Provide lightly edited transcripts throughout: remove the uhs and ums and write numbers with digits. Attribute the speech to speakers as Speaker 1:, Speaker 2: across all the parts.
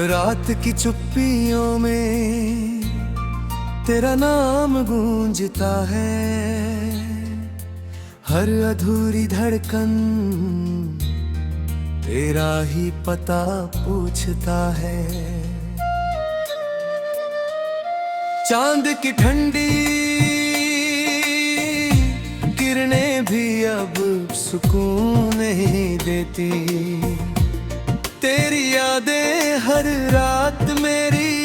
Speaker 1: रात की चुप्पियों में तेरा नाम गूंजता है, हर अधूरी धड़कन तेरा ही पता पूछता है। चांद की ठंडी किरणें भी अब सुकून नहीं देती, तेरी यादें हर रात मेरी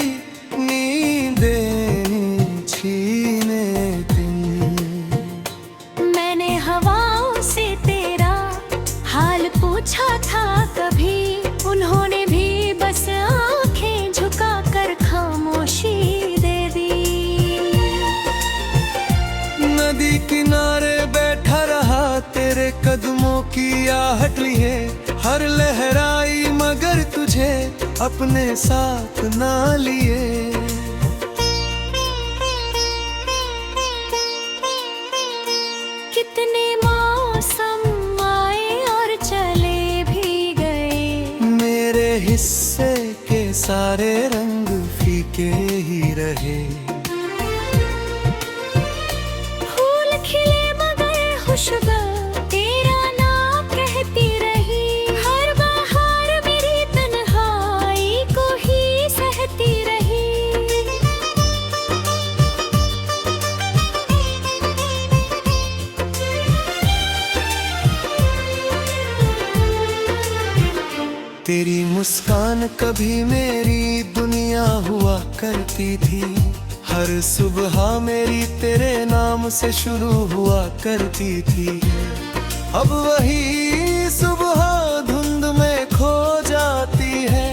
Speaker 1: नींदें छीन लेती।
Speaker 2: मैंने हवाओं से तेरा हाल पूछा था कभी, उन्होंने भी बस आंखें झुकाकर खामोशी दे दी।
Speaker 1: नदी किनारे बैठा रहा तेरे कदमों की आहट लिए, हर लहराई मगर तुझे अपने साथ ना लिए।
Speaker 2: कितने मौसम आए और चले भी गए,
Speaker 1: मेरे हिस्से के सारे रंग फीके ही रहे।
Speaker 2: फूल खिले मगर खुशबू तेरा नाम कहती रही, हर बहार मेरी तन्हाई को ही सहती रही।
Speaker 1: तेरी मुस्कान कभी मेरी दुनिया हुआ करती थी, हर सुबह मेरी तेरे नाम से शुरू हुआ करती थी। अब वही सुबह धुंध में खो जाती है,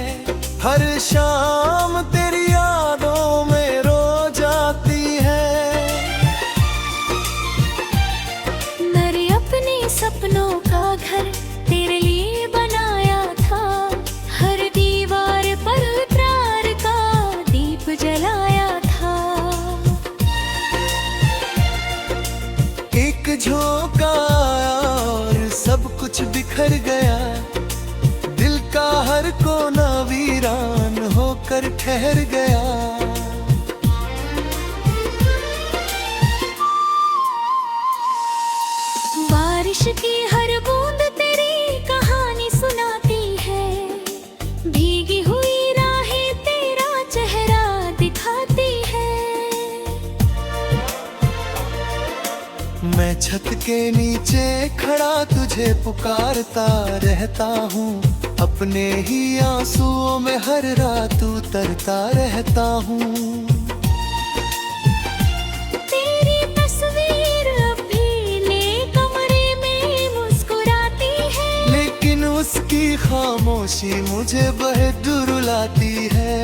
Speaker 1: हर शाम तेरी यादों में रो जाती है।
Speaker 2: मैंने अपने सपनों का घर तेरे लिए बनाया था, हर दीवार पर प्यार का दीप जलाया था।
Speaker 1: एक झोंका और सब कुछ बिखर गया, दिल का हर कोना वीरान होकर ठहर गया।
Speaker 2: बारिश की हर बूंद तेरी कहानी सुनाती है, भीगी हुई राहें तेरा चेहरा दिखाती है।
Speaker 1: मैं छत के नीचे खड़ा तुझे पुकारता रहता हूँ, अपने ही आंसुओं में हर रात उतरता रहता हूँ।
Speaker 2: तेरी तस्वीर अब भी ले कमरे में मुस्कुराती है,
Speaker 1: लेकिन उसकी खामोशी मुझे बहुत रुलाती है।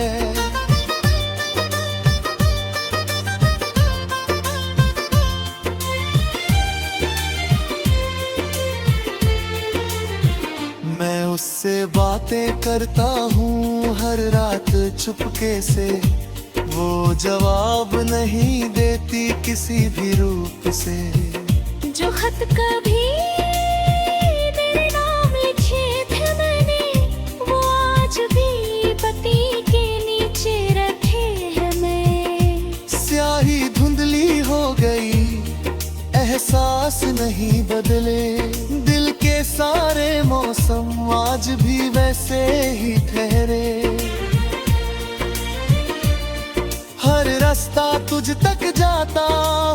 Speaker 1: मैं उससे बातें करता हूँ हर रात चुपके से, वो जवाब नहीं देती किसी भी रूप से।
Speaker 2: जो खत कभी तेरे नाम लिखे थे मैंने, वो आज भी पति के नीचे रखे हैं मैं।
Speaker 1: स्याही धुंधली हो गई, एहसास नहीं बदले, दिल के सारे मौसम आज भी वैसे ही ठहरे। हर रास्ता तुझ तक जाता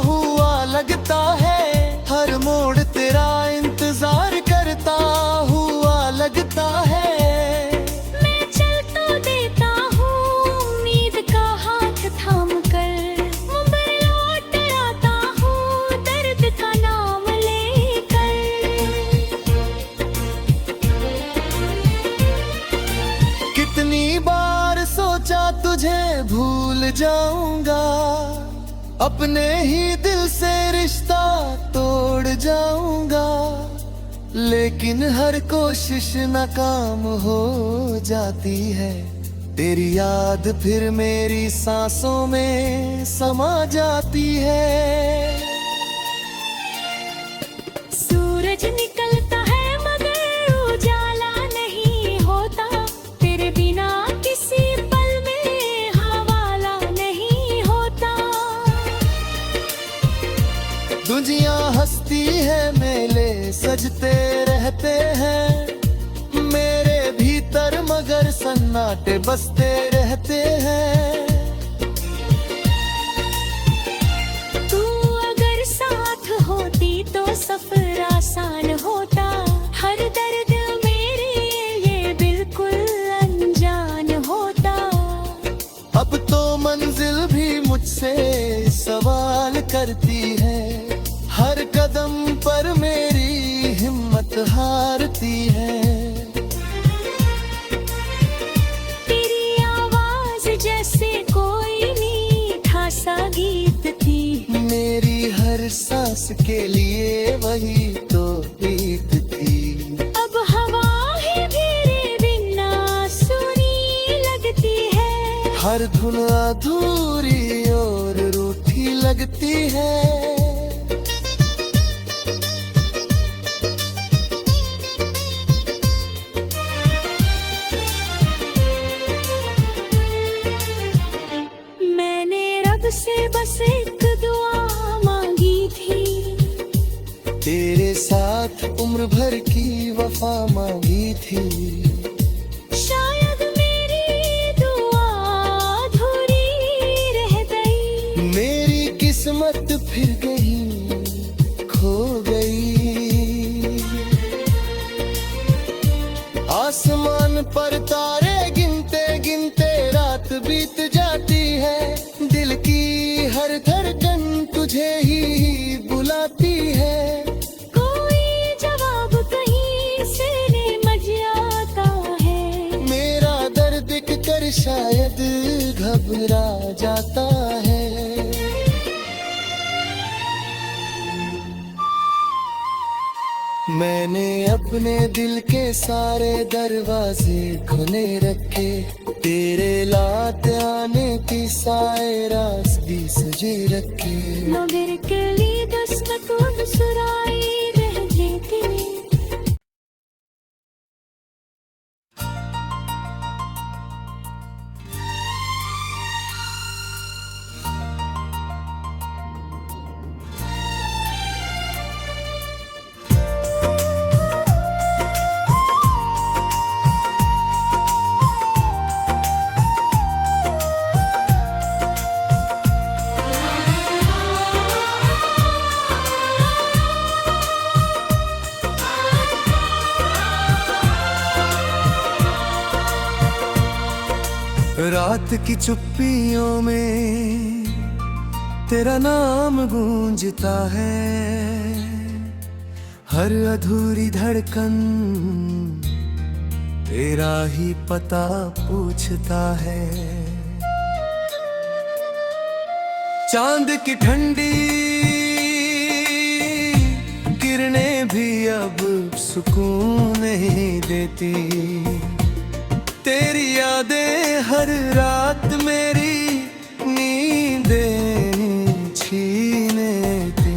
Speaker 1: हुआ लगता है, हर मोड़ तेरा इंतजार करता हुआ लगता है।
Speaker 2: मैं चल तो देता हूँ उम्मीद का हाथ थाम कर, मुंबई लौट आता हूँ दर्द का नाम लेकर।
Speaker 1: कितनी बार सोचा तुझे भूल जाऊंगा, अपने ही दिल से रिश्ता तोड़ जाऊंगा, लेकिन हर कोशिश नाकाम हो जाती है। तेरी याद फिर मेरी सांसों में समा जाती है।
Speaker 2: सूरज निकलता है मगर उजाला नहीं होता, तेरे बिना किसी
Speaker 1: रहते हैं मेरे भीतर, मगर सन्नाटे बसते रहते हैं।
Speaker 2: तू अगर साथ होती तो सफर आसान होता, हर दर्द मेरे ये बिल्कुल अनजान होता।
Speaker 1: अब तो मंजिल भी मुझसे सवाल करती है, हर कदम पर मेरी हिम्मत हारती है।
Speaker 2: तेरी आवाज जैसे कोई मीठा सा गीत थी,
Speaker 1: मेरी हर सांस के लिए वही तो ईद थी।
Speaker 2: अब हवा है मेरे बिना सुनी लगती है,
Speaker 1: हर धुन अधूरी और रूठी लगती है।
Speaker 2: मैंने रब से बस एक दुआ मांगी थी,
Speaker 1: तेरे साथ उम्र भर की वफा मांगी थी।
Speaker 2: शायद मेरी दुआ अधूरी रह गई,
Speaker 1: मेरी किस्मत फिर गई खो गई। आसमान पर तारे गिनते गिनते रात बीत जाती है, दिल की हर धड़कन तुझे ही बुलाती है।
Speaker 2: कोई जवाब कहीं से निमट आता है,
Speaker 1: मेरा दर्द देख कर शायद घबरा जाता है। मैंने अपने दिल के सारे दरवाजे खुले रखे, तेरे लाते आने की साए रास भी सजे रखे।
Speaker 2: मगर कली दस्तक मुस्कुराई रह जाती।
Speaker 1: रात की चुप्पियों में तेरा नाम गूंजता है, हर अधूरी धड़कन तेरा ही पता पूछता है। चांद की ठंडी किरणें भी अब सुकून नहीं देती, तेरी यादें हर रात मेरी नींदें छीन लेती।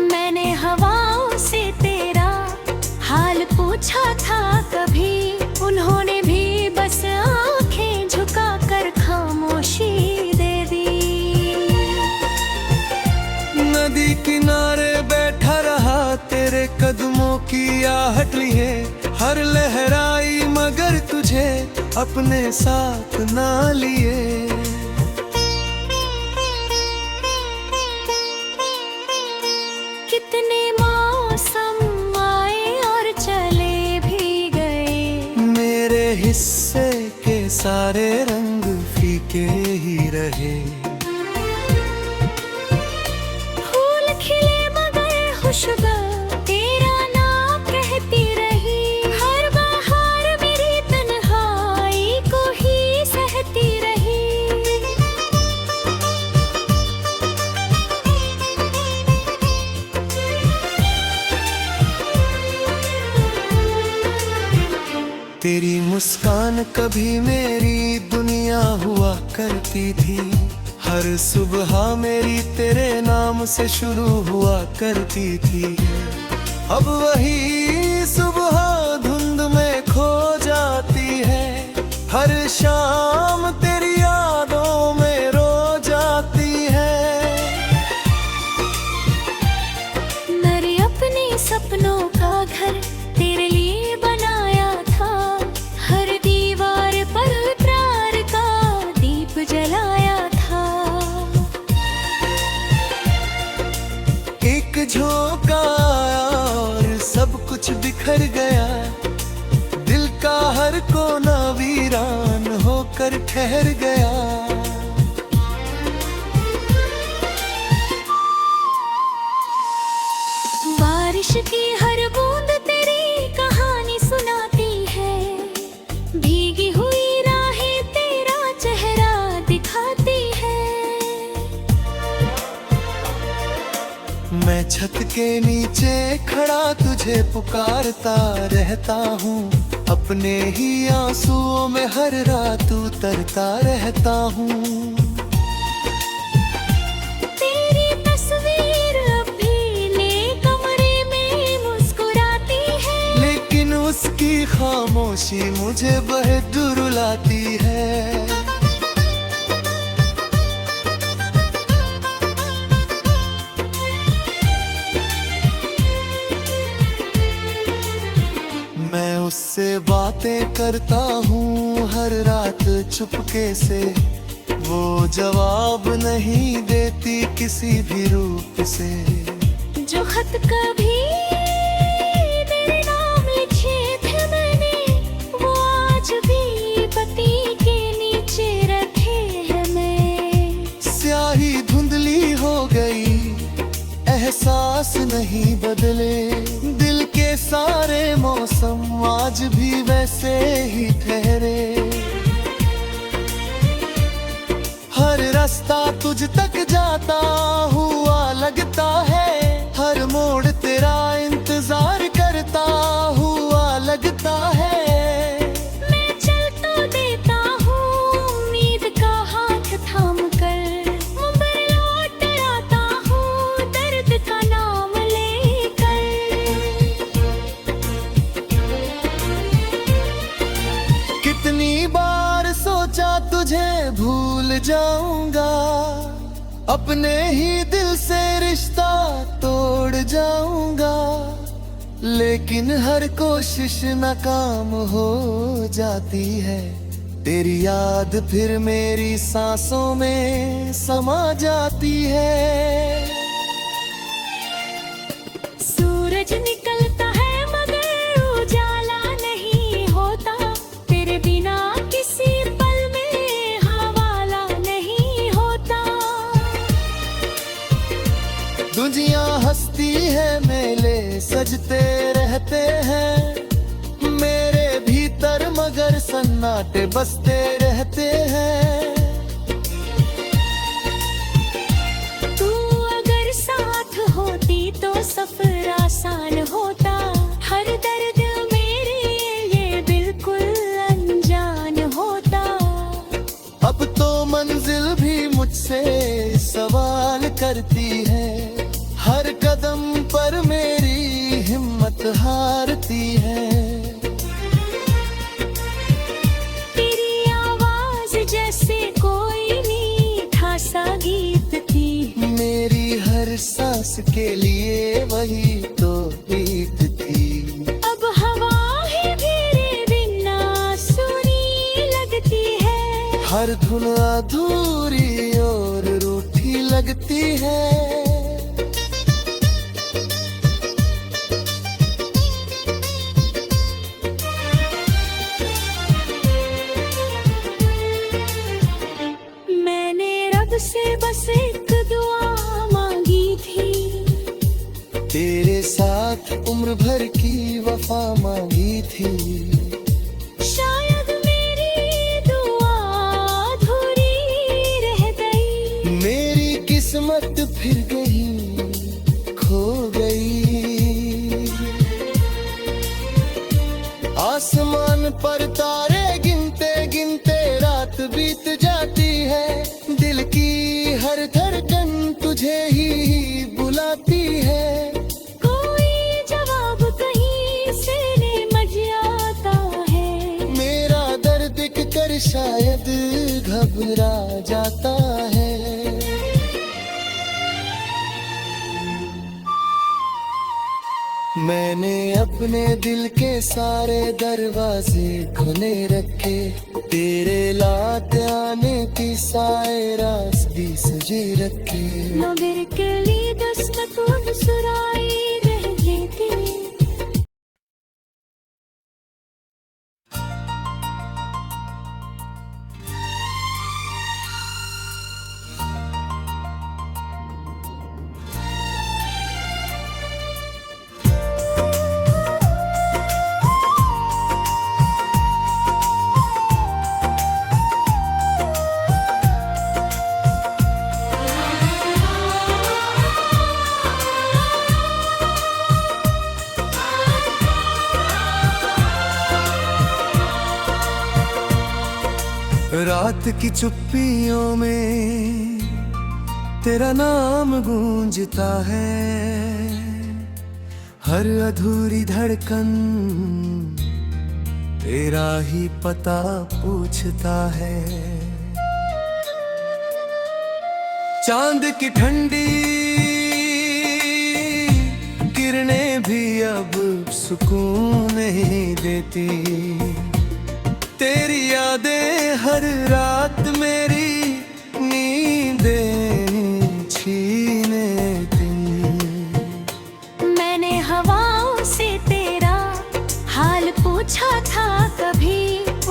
Speaker 2: मैंने हवाओं से तेरा हाल पूछा था कभी, उन्होंने भी बस आंखें झुकाकर खामोशी दे दी।
Speaker 1: नदी किनारे बैठा रहा तेरे कदमों की आहट लिए, हर लहराई मगर तुझे अपने साथ ना लिए।
Speaker 2: कितने मौसम आए और चले भी गए,
Speaker 1: मेरे हिस्से के सारे रंग फीके ही रहे।
Speaker 2: फूल खिले मगर खुशबू तेरा नाम कहती रही, हर बहार मेरी तन्हाई को ही सहती रही।
Speaker 1: तेरी मुस्कान कभी मेरी दुनिया हुआ करती थी, हर सुबह मेरी तेरे नाम से शुरू हुआ करती थी। अब वही सुबह धुंध में खो जाती है, हर शाम तेरी यादों में रो जाती है।
Speaker 2: मेरे अपने सपनों का घर तेरे लिए बनाया था, हर दीवार पर प्यार का दीप जलाया था।
Speaker 1: एक झोंका आया और सब कुछ बिखर गया, दिल का हर कोना वीरान होकर ठहर गया।
Speaker 2: बारिश की हर बूंद तेरी कहानी सुनाती है, भीगी हुई राहें तेरा चेहरा दिखाती है।
Speaker 1: मैं छत के नीचे खड़ा तुझे पुकारता रहता हूँ, अपने ही आंसुओं में हर रात उतरता रहता हूँ।
Speaker 2: तेरी तस्वीर अब भी ले कमरे में मुस्कुराती है,
Speaker 1: लेकिन उसकी खामोशी मुझे बहुत रुलाती है। मैं उससे बातें करता हूँ हर रात चुपके से, वो जवाब नहीं देती किसी भी रूप से।
Speaker 2: जो खत कभी तेरे नाम लिखे थे मैंने, वो आज भी पति के नीचे रखे हैं मैं।
Speaker 1: स्याही धुंधली हो गई, एहसास नहीं बदले, दिल के सारे मौसम आज भी वैसे ही ठहरे। हर रास्ता तुझ तक जाता हुआ लगता है, हर मोड़ तेरा इंतजार करता हुआ लगता है।
Speaker 2: मैं चल तो देता हूँ उम्मीद का हाथ थाम कर, मुंबई लौट आता हूँ दर्द का नाम लेकर।
Speaker 1: कितनी बार सोचा तुझे भूल जाऊंगा, अपने ही दिल से रिश्ता तोड़ जाऊंगा, लेकिन हर कोशिश नाकाम हो जाती है। तेरी याद फिर मेरी सांसों में समा जाती है।
Speaker 2: सूरज निकलता है मगर उजाला नहीं होता, तेरे बिना किसी पल में हवाला नहीं होता।
Speaker 1: दुनिया हंसती है, मेले सजते रहते हैं मेरे भीतर, मगर सन्नाटे बसते रहते हैं।
Speaker 2: तू अगर साथ होती तो सफर आसान होता, हर दर्द मेरे ये बिल्कुल अनजान होता।
Speaker 1: अब तो मंजिल भी मुझसे सवाल करती है, हर कदम पर मेरी हिम्मत हारती है।
Speaker 2: तेरी आवाज जैसे कोई मीठा सा गीत थी,
Speaker 1: मेरी हर सांस के लिए वही तो ईद थी।
Speaker 2: अब हवा ही तेरे बिना सुनी लगती है,
Speaker 1: हर धुन अधूरी और रूठी लगती है।
Speaker 2: मैंने रब से बस एक दुआ मांगी थी,
Speaker 1: तेरे साथ उम्र भर की वफा मांगी थी।
Speaker 2: शायद मेरी दुआ अधूरी रह गई,
Speaker 1: मेरी किस्मत फिर गई खो गई। आसमान पर तारे गिनते गिनते रात बीत जाती है, दिल की हर धड़कन तुझे ही बुलाती है।
Speaker 2: कोई जवाब कहीं से मच आता है,
Speaker 1: मेरा दर्द देख कर शायद घबरा जाता है। मैंने अपने दिल के सारे दरवाजे खुले रखे, तेरे लाते आने की साए रास्ते सजे रखे।
Speaker 2: न बिरकली दस्तक मुस्कुराई रह लेती।
Speaker 1: रात की चुप्पियों में तेरा नाम गूंजता है, हर अधूरी धड़कन तेरा ही पता पूछता है। चांद की ठंडी किरणें भी अब सुकून नहीं देती, तेरी यादें हर रात मेरी नींदें छीन लेती।
Speaker 2: मैंने हवाओं से तेरा हाल पूछा था कभी,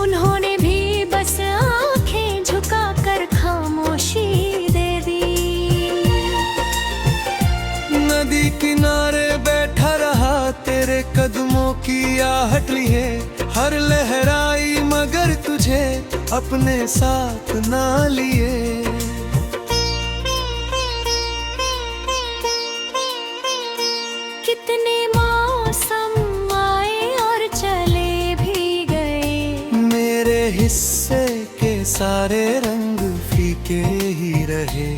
Speaker 2: उन्होंने भी बस आंखें झुकाकर खामोशी दे दी।
Speaker 1: नदी किनारे बैठा रहा तेरे कदमों की आहट लिए, हर लहराई मगर तुझे अपने साथ ना लिए।
Speaker 2: कितने मौसम आए और चले भी गए,
Speaker 1: मेरे हिस्से के सारे रंग फीके ही रहे।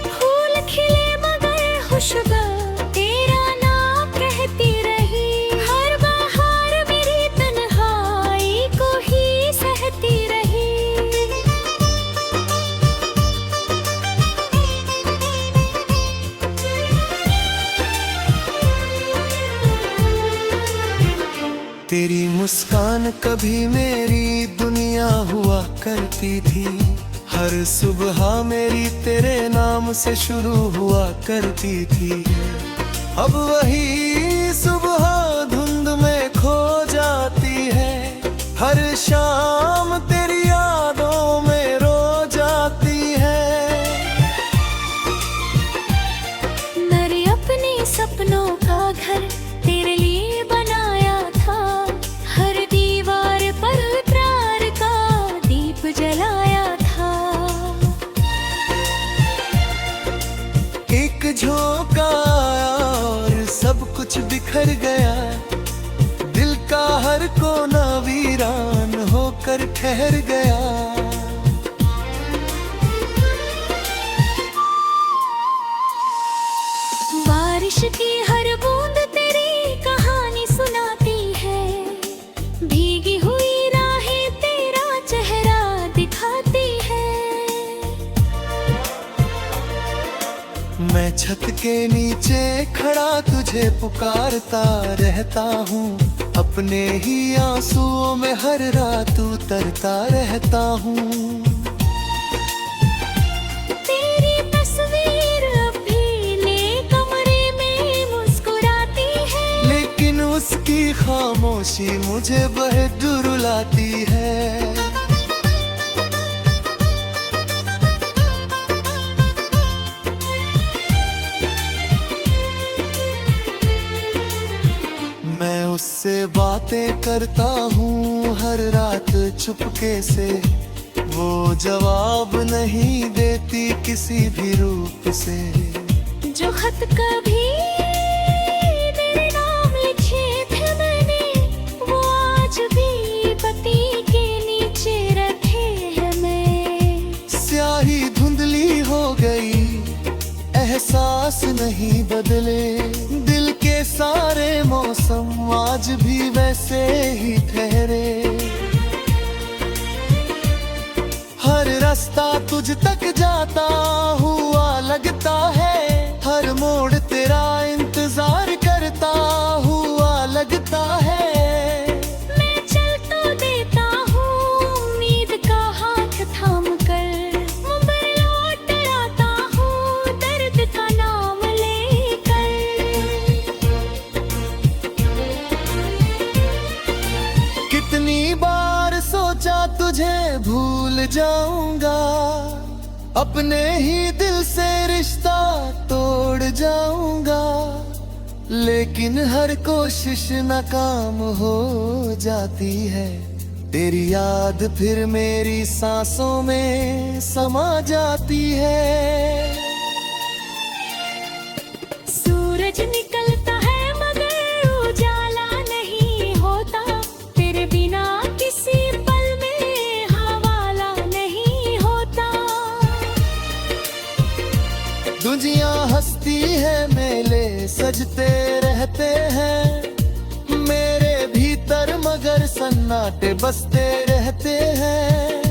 Speaker 2: फूल खिले मगर खुशबू तेरा नाम कहती रही, हर बहार मेरी तन्हाई को ही सहती रही।
Speaker 1: तेरी मुस्कान कभी मेरी दुनिया हुआ करती थी, हर सुबह मेरी तेरे नाम से शुरू हुआ करती थी। अब वही सुबह धुंध में खो जाती है, हर शाम तेरी यादों में रो जाती है।
Speaker 2: मैंने अपने सपनों का घर तेरे लिए बनाया था, हर दीवार पर प्यार का दीप जलाया था।
Speaker 1: एक झोंका आया और सब कुछ बिखर गया, दिल का हर कोना वीरान होकर ठहर गया।
Speaker 2: बारिश की हर बूंद तेरी कहानी सुनाती है, भीगी हुई राहें तेरा चेहरा दिखाती है।
Speaker 1: मैं छत के नीचे खड़ा तुझे पुकारता रहता हूँ, अपने ही आंसुओं में हर रात उतरता रहता हूँ।
Speaker 2: तेरी तस्वीर अब भी ले कमरे में मुस्कुराती है,
Speaker 1: लेकिन उसकी खामोशी मुझे बहुत रुलाती है। मैं उससे बातें करता हूँ हर रात चुपके से, वो जवाब नहीं देती किसी भी रूप से।
Speaker 2: जो खत कभी तेरे नाम लिखे थे मैंने, वो आज भी पति के नीचे रखे हैं मैं।
Speaker 1: स्याही धुंधली हो गई, एहसास नहीं बदले, दिल के सारे मौसम आज भी वैसे ही ठहरे। हर रास्ता तुझ तक जाता हुआ लगता है, हर मोड़ तेरा तेरा इंतजार करता हुआ लगता है।
Speaker 2: मैं चल तो देता हूँ उम्मीद का हाथ थाम कर, मुंबई लौट आता हूँ दर्द का नाम लेकर।
Speaker 1: कितनी बार सोचा तुझे भूल जाऊंगा, अपने ही दिल से रिश्ता तोड़ जाऊंगा, लेकिन हर कोशिश नाकाम हो जाती है। तेरी याद फिर मेरी सांसों में समा जाती है।
Speaker 2: सूरज निकलता है मगर उजाला नहीं होता, तेरे बिना किसी पल में हवाला नहीं होता।
Speaker 1: दुनिया हंसती है, मेले सजते रहते हैं मेरे भीतर, मगर सन्नाटे बसते रहते हैं।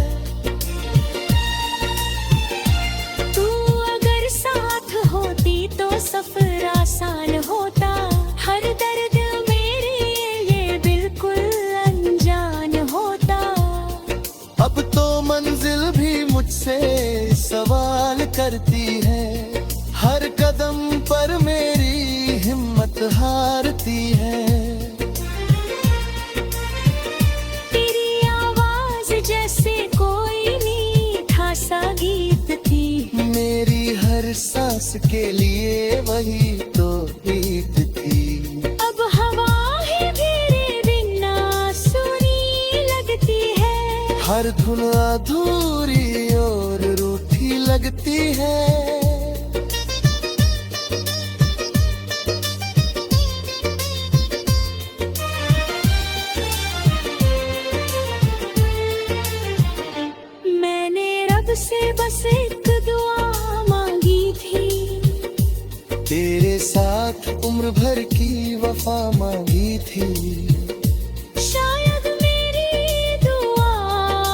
Speaker 2: तू अगर साथ होती तो सफर आसान होता, हर दर्द मेरे ये बिल्कुल अनजान होता।
Speaker 1: अब तो मंजिल भी मुझसे सवाल करती है, हर कदम पर मेरी हिम्मत हारती है।
Speaker 2: तेरी आवाज जैसे कोई मीठा सा गीत थी,
Speaker 1: मेरी हर सांस के लिए वही तो ईद थी।
Speaker 2: अब हवा ही तेरे बिना सुनी लगती है,
Speaker 1: हर धुन अधूरी और रूठी लगती है।
Speaker 2: मैंने रब से बस एक दुआ मांगी थी,
Speaker 1: तेरे साथ उम्र भर की वफा मांगी थी।
Speaker 2: शायद मेरी दुआ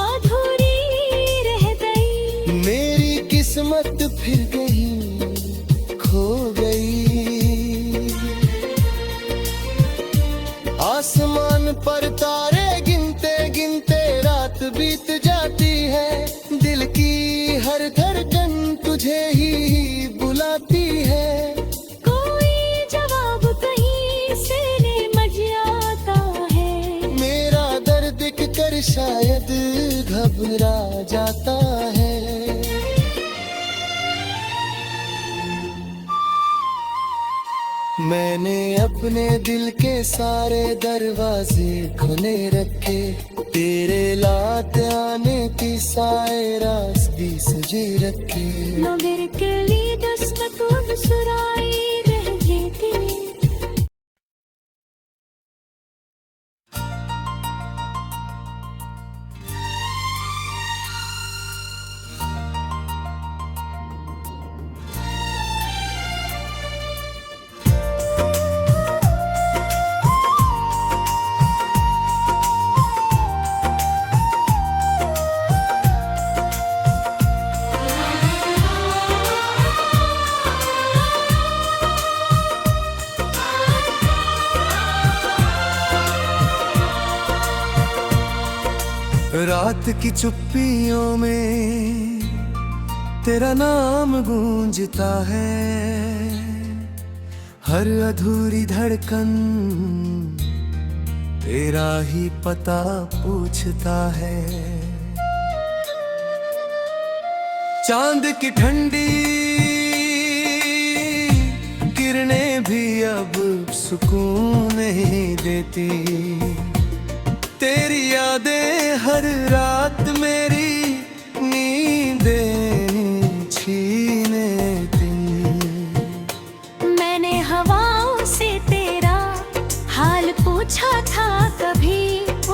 Speaker 2: अधूरी रह गई,
Speaker 1: मेरी किस्मत फिर कहीं खो गई। आसमान पर तारे गिनते गिनते रात बीत जाती है, दिल की हर धड़कन तुझे ही बुलाती है।
Speaker 2: कोई जवाब कहीं से निमट आता है,
Speaker 1: मेरा दर्द देख कर शायद घबरा जाता है। मैंने अपने दिल के सारे दरवाजे खुले रखे, तेरे लात आने की सारे रास्ते सजे रखे।
Speaker 2: मगर कली दस्तक मुस्कुराई रह जाती।
Speaker 1: रात की चुप्पियों में तेरा नाम गूंजता है, हर अधूरी धड़कन तेरा ही पता पूछता है। चांद की ठंडी किरणें भी अब सुकून नहीं देती, तेरी यादें हर रात मेरी नींदें छीन लेती।
Speaker 2: मैंने हवाओं से तेरा हाल पूछा था कभी,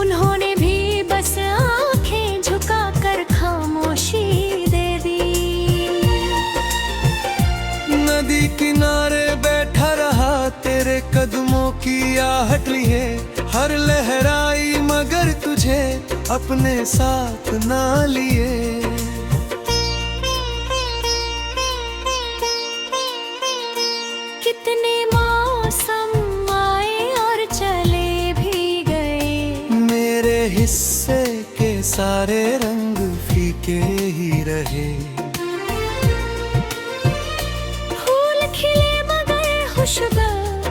Speaker 2: उन्होंने भी बस आंखें झुका कर खामोशी दे दी।
Speaker 1: नदी किनारे बैठा रहा तेरे कदमों की आहट लिए, हर लहराई मगर तुझे अपने साथ ना लिए।
Speaker 2: कितने
Speaker 1: सारे रंग फीके ही रहे।
Speaker 2: फूल खिले मगर खुशबू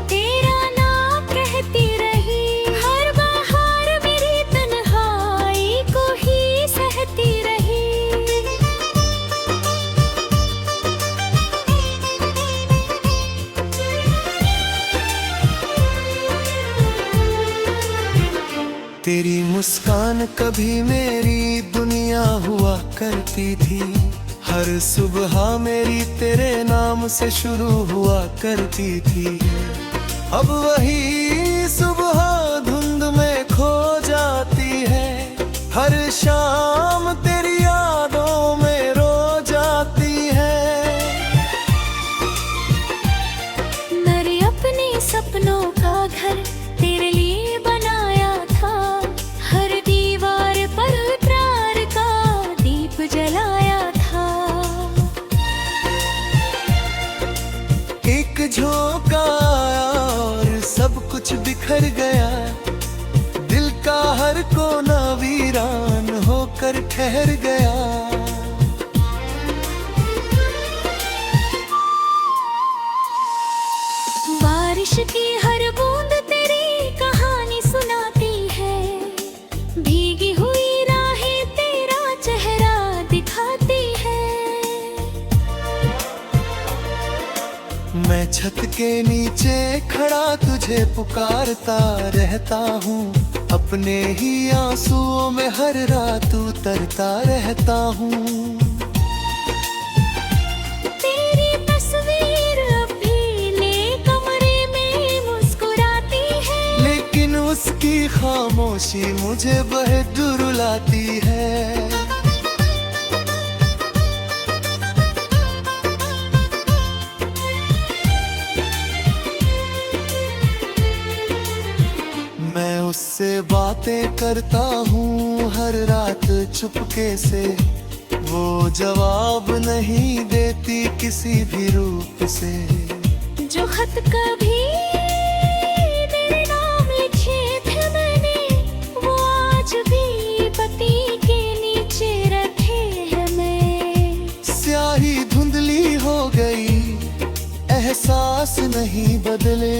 Speaker 2: तेरा नाम कहती रही। हर बहार मेरी तन्हाई को ही सहती रही।
Speaker 1: तेरी मुस्कान कभी मेरी दुनिया हुआ करती थी। हर सुबह मेरी तेरे नाम से शुरू हुआ करती थी। अब वही सुबह धुंध में खो जाती है। हर शाम तेरी यादों में रो जाती है।
Speaker 2: मैंने अपने सपनों का घर तेरे लिए बनाया था। हर दीवार पर प्यार का दीप जलाया था।
Speaker 1: एक झोंका आया और सब कुछ बिखर गया। दिल का हर कोना वीरान होकर ठहर गया।
Speaker 2: बारिश की हर बूंद तेरी कहानी सुनाती है। भीगी हुई राहें तेरा चेहरा दिखाती है।
Speaker 1: मैं छत के नीचे खड़ा तुझे पुकारता रहता हूँ। अपने ही आंसुओं में हर रात उतरता रहता हूँ।
Speaker 2: तेरी तस्वीर अब भी नए कमरे में मुस्कुराती है।
Speaker 1: लेकिन उसकी खामोशी मुझे बहुत रुलाती है। मैं उससे बातें करता हूँ हर रात चुपके से। वो जवाब नहीं देती किसी भी रूप से।
Speaker 2: जो खत कभी तेरे नाम लिखे थे मैंने, वो आज भी पति के नीचे रखे हैं मैं।
Speaker 1: स्याही धुंधली हो गई, एहसास नहीं बदले।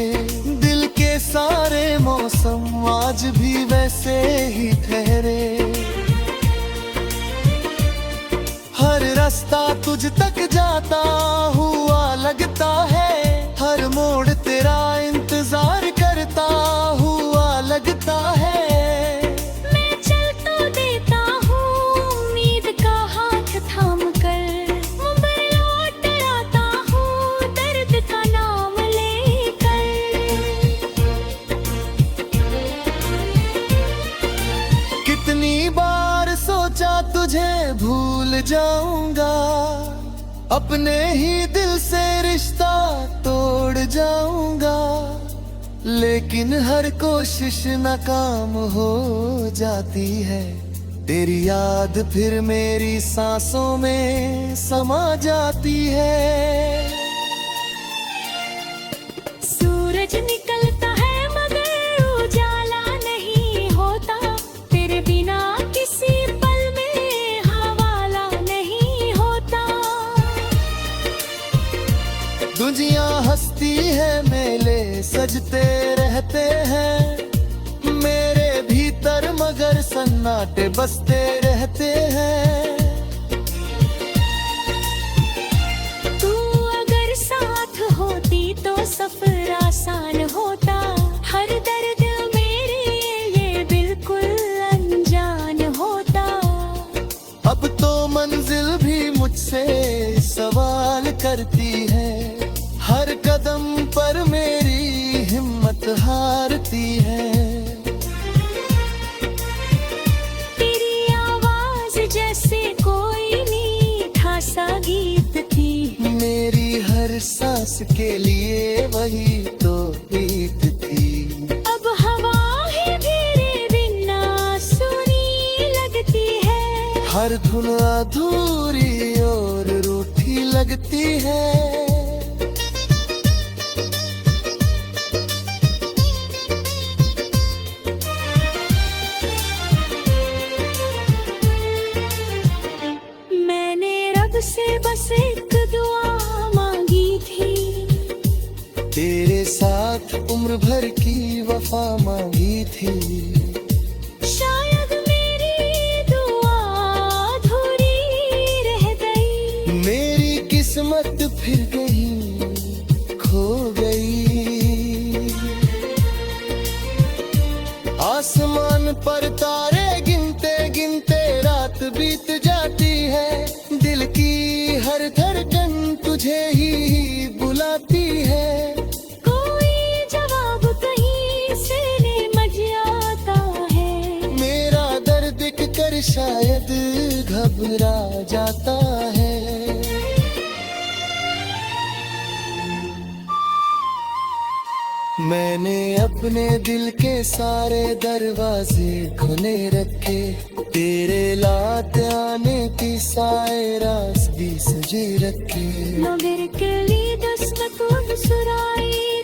Speaker 1: दिल के सारे मौसम आज भी वैसे ही ठहरे। हर रास्ता तुझ तक जाता हुआ लगता है। हर मोड़ तेरा इंतजार करता हुआ लगता है।
Speaker 2: मैं चल तो देता हूँ उम्मीद का हाथ थाम कर। मुंबई लौट आता हूँ दर्द का नाम लेकर।
Speaker 1: कितनी बार सोचा तुझे भूल जाऊंगा। अपने ही दिल से रिश्ता तोड़ जाऊंगा। लेकिन हर कोशिश नाकाम हो जाती है। तेरी याद फिर मेरी सांसों में समा जाती है।
Speaker 2: सूरज निकलता है मगर उजाला नहीं होता। तेरे बिना किसी पल में हवाला नहीं होता।
Speaker 1: दुनिया हंसती है, मेले सजते रहते हैं मेरे भीतर, मगर सन्नाटे बसते रहते हैं।
Speaker 2: तू अगर साथ होती तो सफर आसान होता। हर दर्द मेरे ये बिल्कुल अनजान होता।
Speaker 1: अब तो मंजिल भी मुझसे सवाल करती है। हर कदम पर मेरी हिम्मत हारती है।
Speaker 2: तेरी आवाज जैसे कोई मीठा सा गीत थी।
Speaker 1: मेरी हर सांस के लिए वही तो रीत थी।
Speaker 2: अब हवा ही तेरे बिना सुनी लगती है।
Speaker 1: हर धुन अधूरी और रूठी लगती है। उम्र भर की वफा मांगी थी।
Speaker 2: शायद मेरी दुआ अधूरी रह गई,
Speaker 1: मेरी किस्मत फिर कहीं खो गई। आसमान पर तारे गिनते गिनते रात बीत जाती है। दिल की हर धड़कन तुझे ही बुलाती है।
Speaker 2: कोई जवाब कहीं से निमट आता है।
Speaker 1: मेरा दर्द देख कर शायद घबरा जाता है। मैंने अपने दिल के सारे दरवाजे खुले रखे, तेरे लाते आने की साए रास भी सजे रखे।
Speaker 2: नगर के लिए दस्तक सुराई